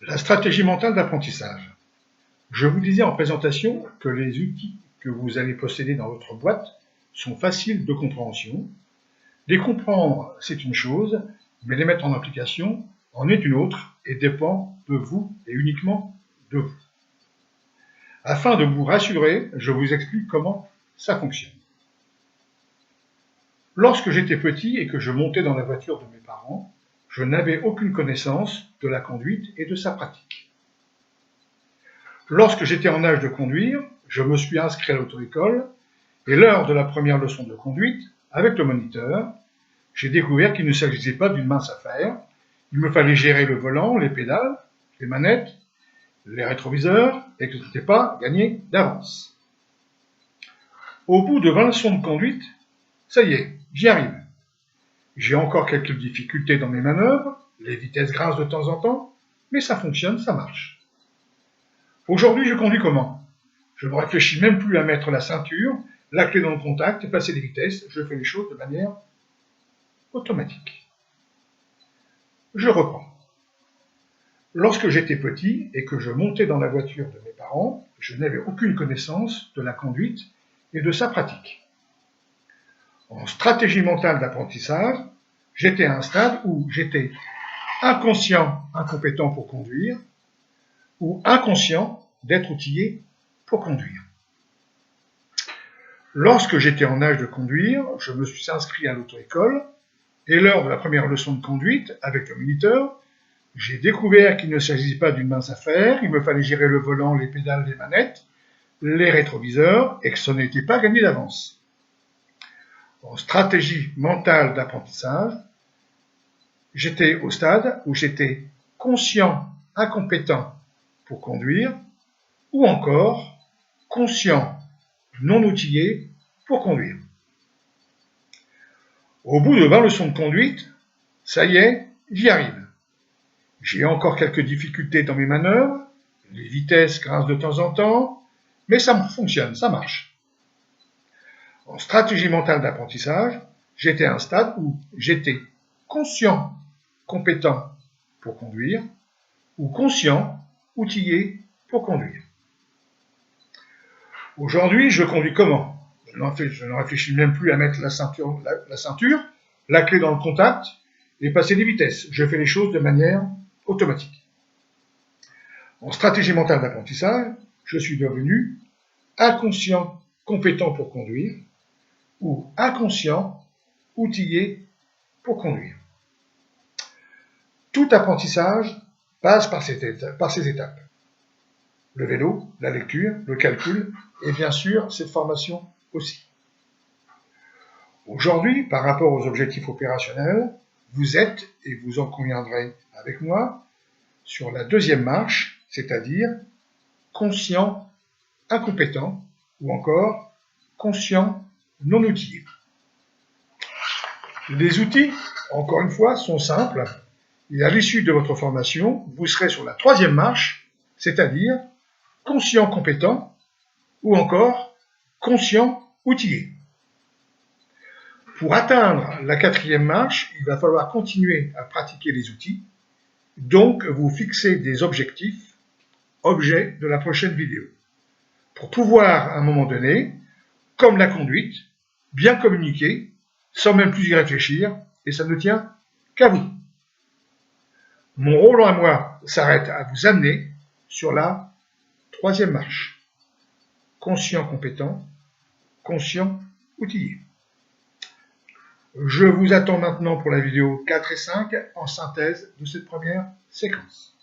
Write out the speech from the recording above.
La stratégie mentale d'apprentissage. Je vous disais en présentation que les outils que vous allez posséder dans votre boîte sont faciles de compréhension. Les comprendre, c'est une chose, mais les mettre en application en est une autre et dépend de vous et uniquement de vous. Afin de vous rassurer, je vous explique comment ça fonctionne. Lorsque j'étais petit et que je montais dans la voiture de mes parents, je n'avais aucune connaissance de la conduite et de sa pratique. Lorsque j'étais en âge de conduire, je me suis inscrit à l'auto-école et lors de la première leçon de conduite, avec le moniteur, j'ai découvert qu'il ne s'agissait pas d'une mince affaire. Il me fallait gérer le volant, les pédales, les manettes, les rétroviseurs et que ce n'était pas gagné d'avance. Au bout de 20 leçons de conduite, ça y est, j'y arrive. J'ai encore quelques difficultés dans mes manœuvres, les vitesses grincent de temps en temps, mais ça fonctionne, ça marche. Aujourd'hui, je conduis comment? Je ne réfléchis même plus à mettre la ceinture, la clé dans le contact et passer les vitesses, je fais les choses de manière automatique. Je reprends. Lorsque j'étais petit et que je montais dans la voiture de mes parents, je n'avais aucune connaissance de la conduite et de sa pratique. En stratégie mentale d'apprentissage, j'étais à un stade où j'étais inconscient, incompétent pour conduire, ou inconscient d'être outillé pour conduire. Lorsque j'étais en âge de conduire, je me suis inscrit à l'auto-école et lors de la première leçon de conduite avec le moniteur, j'ai découvert qu'il ne s'agissait pas d'une mince affaire, il me fallait gérer le volant, les pédales, les manettes, les rétroviseurs et que ce n'était pas gagné d'avance. En stratégie mentale d'apprentissage, j'étais au stade où j'étais conscient, incompétent pour conduire, ou encore conscient, non outillé pour conduire. Au bout de 20 leçons de conduite, ça y est, j'y arrive. J'ai encore quelques difficultés dans mes manœuvres, les vitesses grincent de temps en temps, mais ça fonctionne, ça marche. En stratégie mentale d'apprentissage, j'étais à un stade où j'étais conscient, compétent pour conduire, ou conscient, outillé pour conduire. Aujourd'hui, je conduis comment? Je ne réfléchis même plus à mettre la ceinture, la clé dans le contact et passer les vitesses. Je fais les choses de manière automatique. En stratégie mentale d'apprentissage, je suis devenu inconscient, compétent pour conduire, ou inconscient, outillé pour conduire. Tout apprentissage passe par ces étapes. Le vélo, la lecture, le calcul et bien sûr cette formation aussi. Aujourd'hui, par rapport aux objectifs opérationnels, vous êtes, et vous en conviendrez avec moi, sur la deuxième marche, c'est-à-dire conscient, incompétent, ou encore conscient, non outillé. Les outils, encore une fois, sont simples, et à l'issue de votre formation, vous serez sur la troisième marche, c'est-à-dire conscient, compétent, ou encore conscient, outillé. Pour atteindre la quatrième marche, il va falloir continuer à pratiquer les outils, donc vous fixez des objectifs, objets de la prochaine vidéo, pour pouvoir, à un moment donné, comme la conduite, bien communiquer, sans même plus y réfléchir, et ça ne tient qu'à vous. Mon rôle à moi s'arrête à vous amener sur la troisième marche. Conscient, compétent, conscient, outillé. Je vous attends maintenant pour la vidéo 4 et 5 en synthèse de cette première séquence.